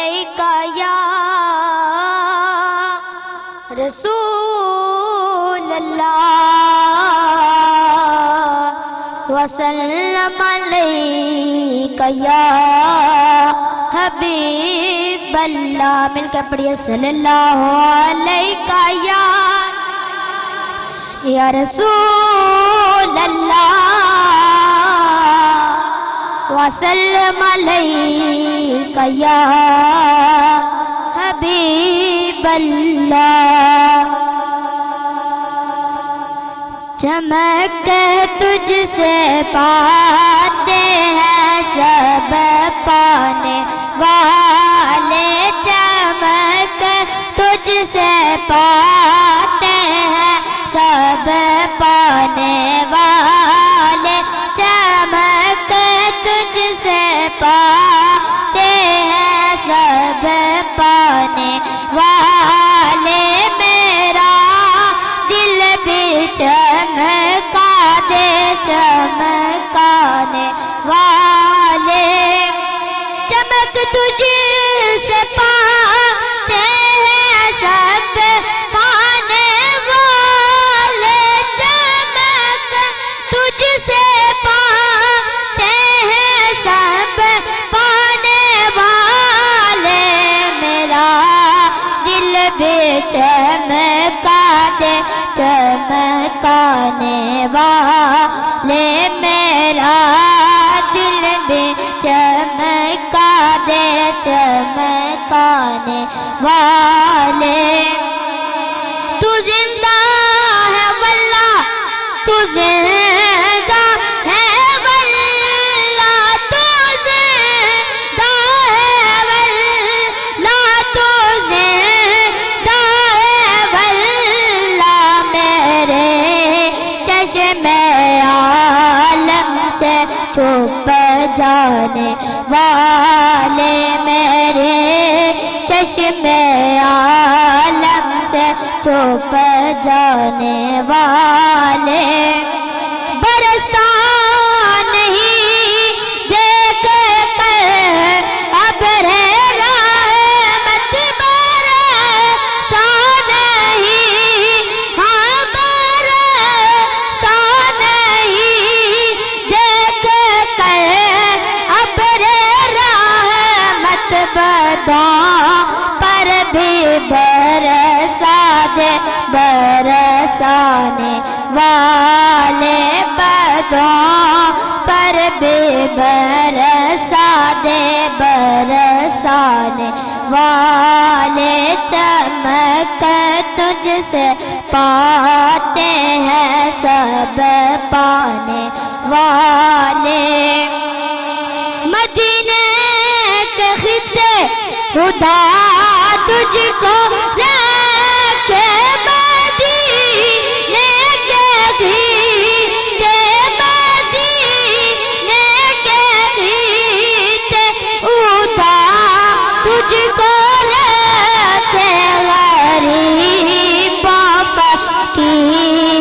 علیکہ یا رسول اللہ وسلم علیکہ یا حبیب اللہ. مل کر پڑھیے صلی اللہ علیکہ یا رسول اللہ وسلم علیکہ یا حبیب اللہ. چمک تجھ سے پاتے ہیں سب پانے والے. چمک تجھ سے پاتے ہیں سب پانے والے. چمک تجھ سے پاتے ہیں سب پانے والے. میرا دل بھی چمکا دے چمکانے والے. چمک تجھ سے پاتے ہیں سب پانے والے. چمک تجھ سے پاتے ہیں سب پانے والے. میرا دل بھی چمکا دے چمکانے والے. میرا دل بھی چمکا دے چمکانے والے. تو زندہ ہے واللہ تو زندہ ہے واللہ. تو زندہ ہے واللہ تو زندہ ہے واللہ. میرے چشم عالم سے چھپ جانے والے. میرے چشم عالم سے چھپ جانے والے. برسا نہیں دیکھ کر ابر رحمت. برسا نہیں ہاں برسا نہیں دیکھ کر ابر رحمت. بداں پر بھی برسا دے برسانے والے. بداں پر بھی برسا دے برسانے والے. چمک تجھ سے پاتے ہیں سب پانے والے. مدینے کے خطے خدا تجھ کو رکھے. مدینے کے خطے مدینے کے خطے خدا تجھ کو رکھے. غریبوں فقیروں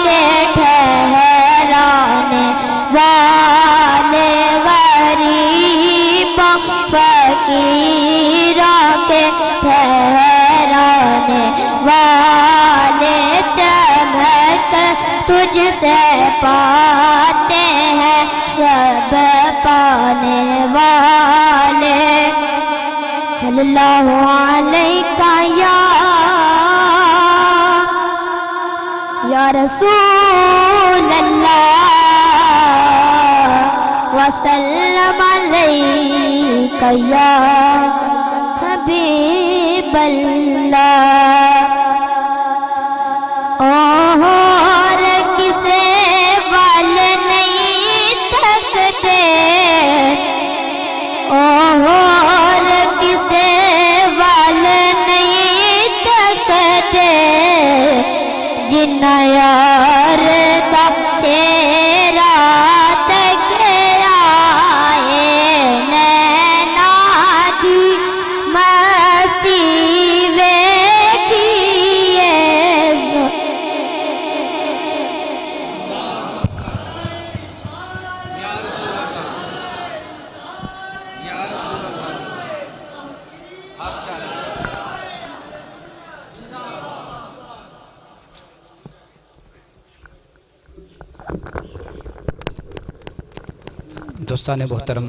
کے ٹھہرانے والے. غریبوں فقیروں کے ٹھہرانے والے. چمک تجھ سے پاتے ہیں سب پانے والے. صلی اللہ علیکہ یا رسول اللہ وسلم علیکہ یا حبیب اللہ. اور کسے وال نہیں تھکتے. اور کسے وال نہیں تھکتے. جنا یار کا چہرہ تک آئے نینا دی مستی ویکھیے. دوستان محترم،